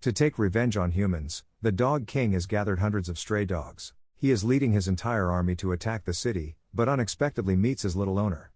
To take revenge on humans, the Dog King has gathered hundreds of stray dogs. He is leading his entire army to attack the city, but unexpectedly meets his little owner.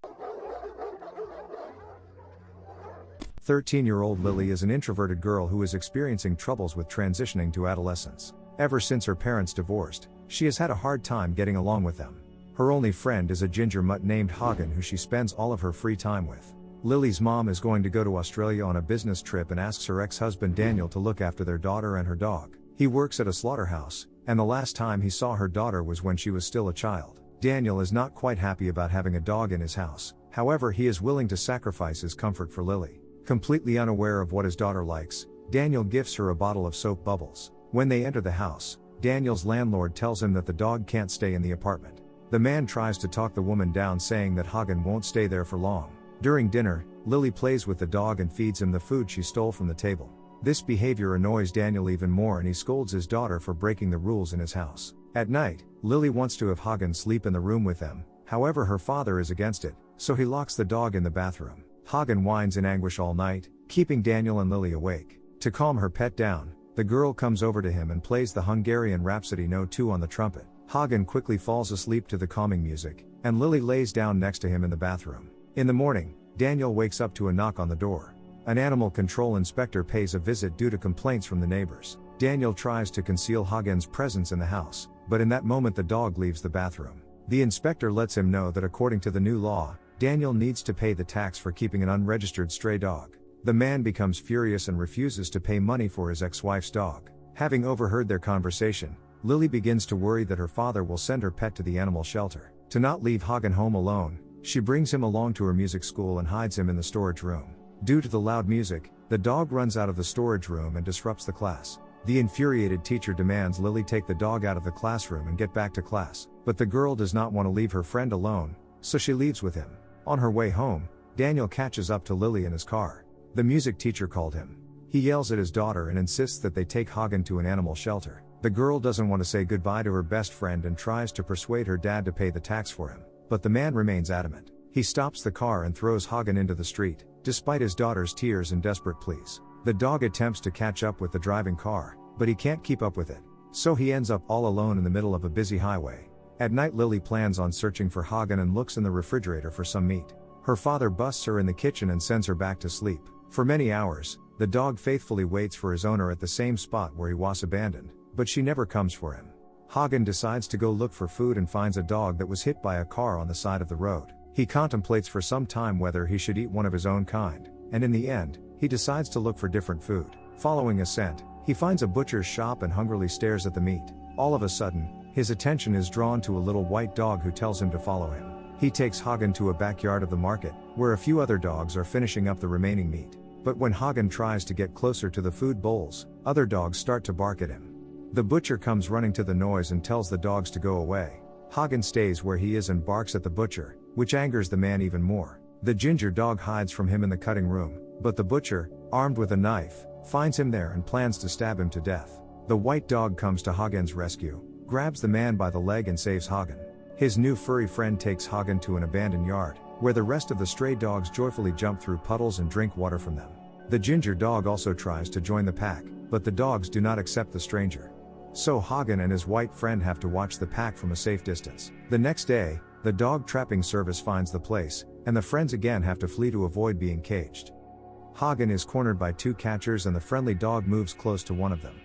13-year-old Lily is an introverted girl who is experiencing troubles with transitioning to adolescence. Ever since her parents divorced, she has had a hard time getting along with them. Her only friend is a ginger mutt named Hagen who she spends all of her free time with. Lily's mom is going to go to Australia on a business trip and asks her ex-husband Daniel to look after their daughter and her dog. He works at a slaughterhouse, and the last time he saw her daughter was when she was still a child. Daniel is not quite happy about having a dog in his house, however he is willing to sacrifice his comfort for Lily. Completely unaware of what his daughter likes, Daniel gifts her a bottle of soap bubbles. When they enter the house, Daniel's landlord tells him that the dog can't stay in the apartment. The man tries to talk the woman down, saying that Hagen won't stay there for long. During dinner, Lily plays with the dog and feeds him the food she stole from the table. This behavior annoys Daniel even more and he scolds his daughter for breaking the rules in his house. At night, Lily wants to have Hagen sleep in the room with them, however her father is against it, so he locks the dog in the bathroom. Hagen whines in anguish all night, keeping Daniel and Lily awake. To calm her pet down, the girl comes over to him and plays the Hungarian Rhapsody No. 2 on the trumpet. Hagen quickly falls asleep to the calming music, and Lily lays down next to him in the bathroom. In the morning, Daniel wakes up to a knock on the door. An animal control inspector pays a visit due to complaints from the neighbors. Daniel tries to conceal Hagen's presence in the house, but in that moment the dog leaves the bathroom. The inspector lets him know that according to the new law, Daniel needs to pay the tax for keeping an unregistered stray dog. The man becomes furious and refuses to pay money for his ex-wife's dog. Having overheard their conversation, Lily begins to worry that her father will send her pet to the animal shelter. To not leave Hagen home alone, she brings him along to her music school and hides him in the storage room. Due to the loud music, the dog runs out of the storage room and disrupts the class. The infuriated teacher demands Lily take the dog out of the classroom and get back to class, but the girl does not want to leave her friend alone, so she leaves with him. On her way home, Daniel catches up to Lily in his car. The music teacher called him. He yells at his daughter and insists that they take Hagen to an animal shelter. The girl doesn't want to say goodbye to her best friend and tries to persuade her dad to pay the tax for him, but the man remains adamant. He stops the car and throws Hagen into the street, despite his daughter's tears and desperate pleas. The dog attempts to catch up with the driving car, but he can't keep up with it, so he ends up all alone in the middle of a busy highway. At night, Lily plans on searching for Hagen and looks in the refrigerator for some meat. Her father busts her in the kitchen and sends her back to sleep. For many hours, the dog faithfully waits for his owner at the same spot where he was abandoned, but she never comes for him. Hagen decides to go look for food and finds a dog that was hit by a car on the side of the road. He contemplates for some time whether he should eat one of his own kind, and in the end, he decides to look for different food. Following a scent, he finds a butcher's shop and hungrily stares at the meat. All of a sudden, his attention is drawn to a little white dog who tells him to follow him. He takes Hagen to a backyard of the market, where a few other dogs are finishing up the remaining meat. But when Hagen tries to get closer to the food bowls, other dogs start to bark at him. The butcher comes running to the noise and tells the dogs to go away. Hagen stays where he is and barks at the butcher, which angers the man even more. The ginger dog hides from him in the cutting room, but the butcher, armed with a knife, finds him there and plans to stab him to death. The white dog comes to Hagen's rescue, grabs the man by the leg and saves Hagen. His new furry friend takes Hagen to an abandoned yard, where the rest of the stray dogs joyfully jump through puddles and drink water from them. The ginger dog also tries to join the pack, but the dogs do not accept the stranger. So Hagen and his white friend have to watch the pack from a safe distance. The next day, the dog trapping service finds the place, and the friends again have to flee to avoid being caged. Hagen is cornered by two catchers and the friendly dog moves close to one of them.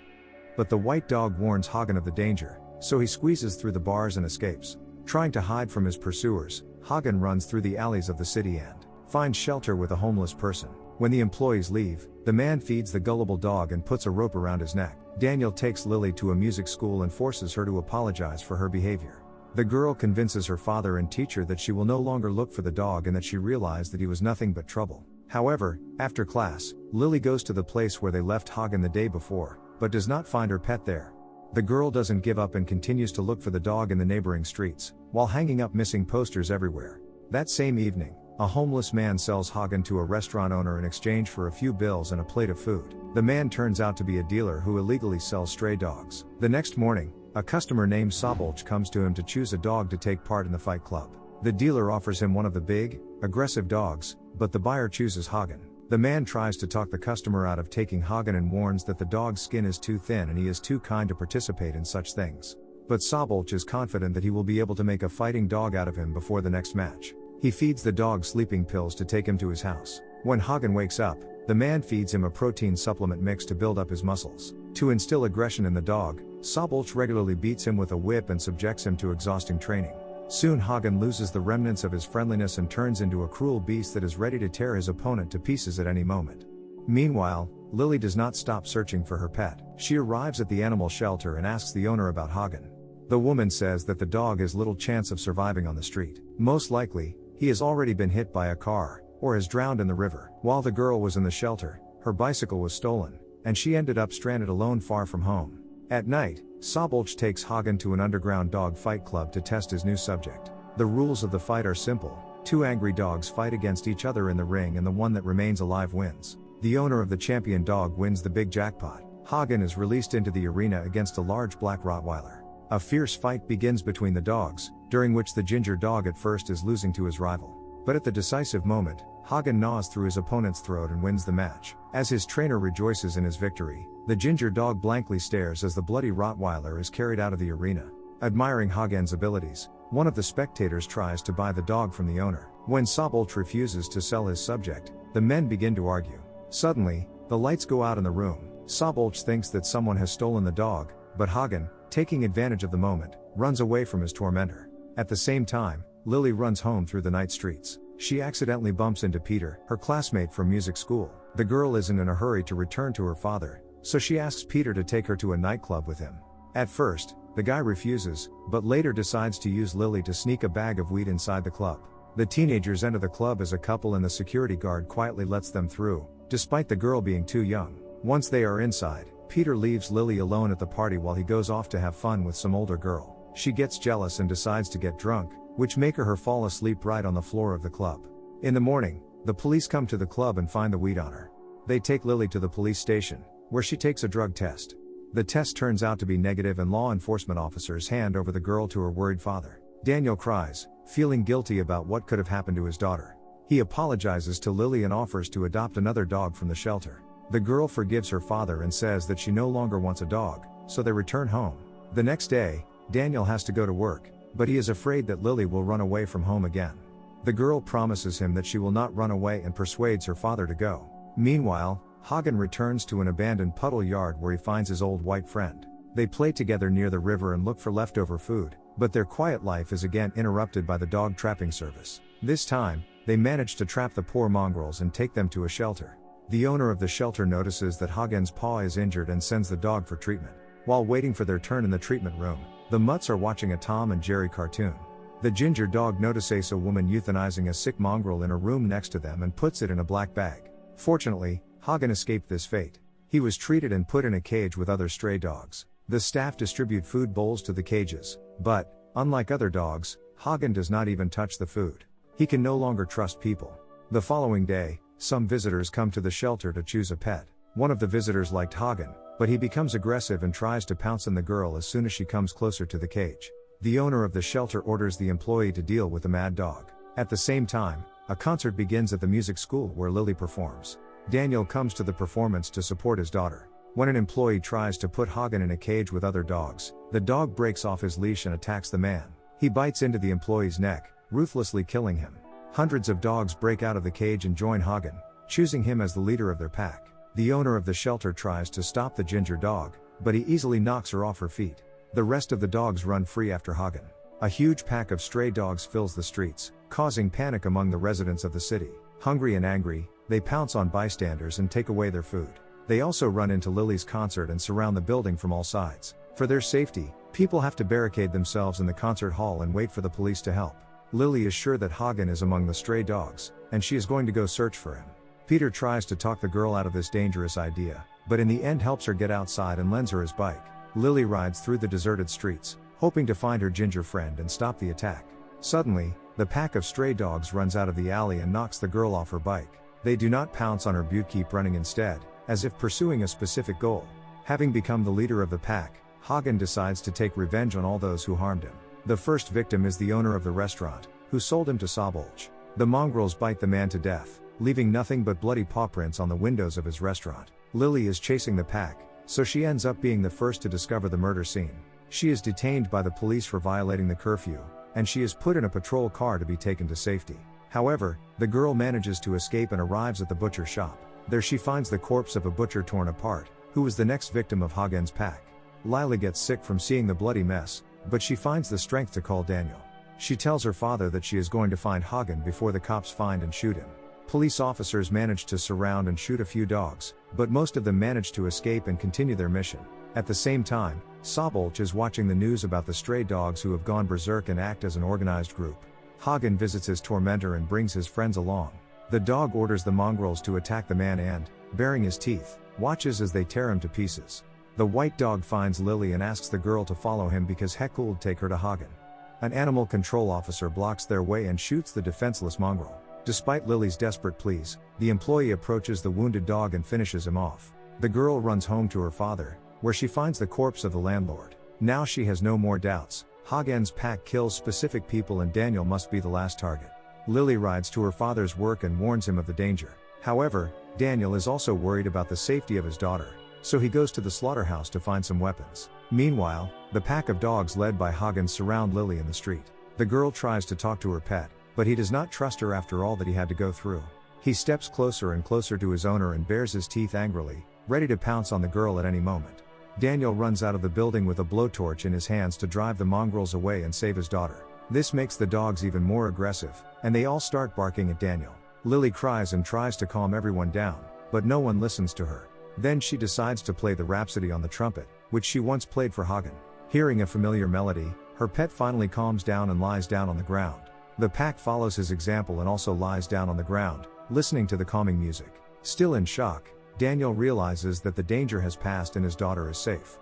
But the white dog warns Hagen of the danger, so he squeezes through the bars and escapes. Trying to hide from his pursuers, Hagen runs through the alleys of the city and finds shelter with a homeless person. When the employees leave, the man feeds the gullible dog and puts a rope around his neck. Daniel takes Lily to a music school and forces her to apologize for her behavior. The girl convinces her father and teacher that she will no longer look for the dog and that she realized that he was nothing but trouble. However, after class, Lily goes to the place where they left Hagen the day before, but does not find her pet there. The girl doesn't give up and continues to look for the dog in the neighboring streets, while hanging up missing posters everywhere. That same evening, a homeless man sells Hagen to a restaurant owner in exchange for a few bills and a plate of food. The man turns out to be a dealer who illegally sells stray dogs. The next morning, a customer named Sabolch comes to him to choose a dog to take part in the fight club. The dealer offers him one of the big, aggressive dogs, but the buyer chooses Hagen. The man tries to talk the customer out of taking Hagen and warns that the dog's skin is too thin and he is too kind to participate in such things. But Sabolch is confident that he will be able to make a fighting dog out of him before the next match. He feeds the dog sleeping pills to take him to his house. When Hagen wakes up, the man feeds him a protein supplement mix to build up his muscles. To instill aggression in the dog, Sabolch regularly beats him with a whip and subjects him to exhausting training. Soon Hagen loses the remnants of his friendliness and turns into a cruel beast that is ready to tear his opponent to pieces at any moment. Meanwhile, Lily does not stop searching for her pet. She arrives at the animal shelter and asks the owner about Hagen. The woman says that the dog has little chance of surviving on the street. Most likely, he has already been hit by a car, or has drowned in the river. While the girl was in the shelter, her bicycle was stolen, and she ended up stranded alone far from home. At night, Sabolch takes Hagen to an underground dog fight club to test his new subject. The rules of the fight are simple. 2 angry dogs fight against each other in the ring and the one that remains alive wins. The owner of the champion dog wins the big jackpot. Hagen is released into the arena against a large black Rottweiler. A fierce fight begins between the dogs, during which the ginger dog at first is losing to his rival. But at the decisive moment, Hagen gnaws through his opponent's throat and wins the match. As his trainer rejoices in his victory, the ginger dog blankly stares as the bloody Rottweiler is carried out of the arena. Admiring Hagen's abilities, one of the spectators tries to buy the dog from the owner. When Sabolch refuses to sell his subject, the men begin to argue. Suddenly, the lights go out in the room. Sabolch thinks that someone has stolen the dog, but Hagen, taking advantage of the moment, runs away from his tormentor. At the same time, Lily runs home through the night streets. She accidentally bumps into Peter, her classmate from music school. The girl isn't in a hurry to return to her father, so she asks Peter to take her to a nightclub with him. At first, the guy refuses, but later decides to use Lily to sneak a bag of weed inside the club. The teenagers enter the club as a couple and the security guard quietly lets them through, despite the girl being too young. Once they are inside, Peter leaves Lily alone at the party while he goes off to have fun with some older girl. She gets jealous and decides to get drunk, which make her fall asleep right on the floor of the club. In the morning, the police come to the club and find the weed on her. They take Lily to the police station, where she takes a drug test. The test turns out to be negative and law enforcement officers hand over the girl to her worried father. Daniel cries, feeling guilty about what could have happened to his daughter. He apologizes to Lily and offers to adopt another dog from the shelter. The girl forgives her father and says that she no longer wants a dog, so they return home. The next day, Daniel has to go to work, but he is afraid that Lily will run away from home again. The girl promises him that she will not run away and persuades her father to go. Meanwhile, Hagen returns to an abandoned puddle yard where he finds his old white friend. They play together near the river and look for leftover food, but their quiet life is again interrupted by the dog trapping service. This time, they manage to trap the poor mongrels and take them to a shelter. The owner of the shelter notices that Hagen's paw is injured and sends the dog for treatment. While waiting for their turn in the treatment room, the mutts are watching a Tom and Jerry cartoon. The ginger dog notices a woman euthanizing a sick mongrel in a room next to them and puts it in a black bag. Fortunately, Hagen escaped this fate. He was treated and put in a cage with other stray dogs. The staff distribute food bowls to the cages, but, unlike other dogs, Hagen does not even touch the food. He can no longer trust people. The following day, some visitors come to the shelter to choose a pet. One of the visitors liked Hagen, but he becomes aggressive and tries to pounce on the girl as soon as she comes closer to the cage. The owner of the shelter orders the employee to deal with the mad dog. At the same time, a concert begins at the music school where Lily performs. Daniel comes to the performance to support his daughter. When an employee tries to put Hagen in a cage with other dogs, the dog breaks off his leash and attacks the man. He bites into the employee's neck, ruthlessly killing him. Hundreds of dogs break out of the cage and join Hagen, choosing him as the leader of their pack. The owner of the shelter tries to stop the ginger dog, but he easily knocks her off her feet. The rest of the dogs run free after Hagen. A huge pack of stray dogs fills the streets, causing panic among the residents of the city. Hungry and angry, they pounce on bystanders and take away their food. They also run into Lily's concert and surround the building from all sides. For their safety, people have to barricade themselves in the concert hall and wait for the police to help. Lily is sure that Hagen is among the stray dogs, and she is going to go search for him. Peter tries to talk the girl out of this dangerous idea, but in the end helps her get outside and lends her his bike. Lily rides through the deserted streets, hoping to find her ginger friend and stop the attack. Suddenly, the pack of stray dogs runs out of the alley and knocks the girl off her bike. They do not pounce on her but keep running instead, as if pursuing a specific goal. Having become the leader of the pack, Hagen decides to take revenge on all those who harmed him. The first victim is the owner of the restaurant, who sold him to Sabolch. The mongrels bite the man to death. leaving nothing but bloody paw prints on the windows of his restaurant. Lily is chasing the pack, so she ends up being the first to discover the murder scene. She is detained by the police for violating the curfew, and she is put in a patrol car to be taken to safety. However, the girl manages to escape and arrives at the butcher shop. There she finds the corpse of a butcher torn apart, who was the next victim of Hagen's pack. Lila gets sick from seeing the bloody mess, but she finds the strength to call Daniel. She tells her father that she is going to find Hagen before the cops find and shoot him. Police officers manage to surround and shoot a few dogs, but most of them manage to escape and continue their mission. At the same time, Sobolch is watching the news about the stray dogs who have gone berserk and act as an organized group. Hagen visits his tormentor and brings his friends along. The dog orders the mongrels to attack the man and, baring his teeth, watches as they tear him to pieces. The white dog finds Lily and asks the girl to follow him because Heckle will take her to Hagen. An animal control officer blocks their way and shoots the defenseless mongrel. Despite Lily's desperate pleas, the employee approaches the wounded dog and finishes him off. The girl runs home to her father, where she finds the corpse of the landlord. Now she has no more doubts. Hagen's pack kills specific people and Daniel must be the last target. Lily rides to her father's work and warns him of the danger. However, Daniel is also worried about the safety of his daughter, so he goes to the slaughterhouse to find some weapons. Meanwhile, the pack of dogs led by Hagen surround Lily in the street. The girl tries to talk to her pet, but he does not trust her after all that he had to go through. He steps closer and closer to his owner and bares his teeth angrily, ready to pounce on the girl at any moment. Daniel runs out of the building with a blowtorch in his hands to drive the mongrels away and save his daughter. This makes the dogs even more aggressive, and they all start barking at Daniel. Lily cries and tries to calm everyone down, but no one listens to her. Then she decides to play the Rhapsody on the trumpet, which she once played for Hagen. Hearing a familiar melody, her pet finally calms down and lies down on the ground. The pack follows his example and also lies down on the ground, listening to the calming music. Still in shock, Daniel realizes that the danger has passed and his daughter is safe.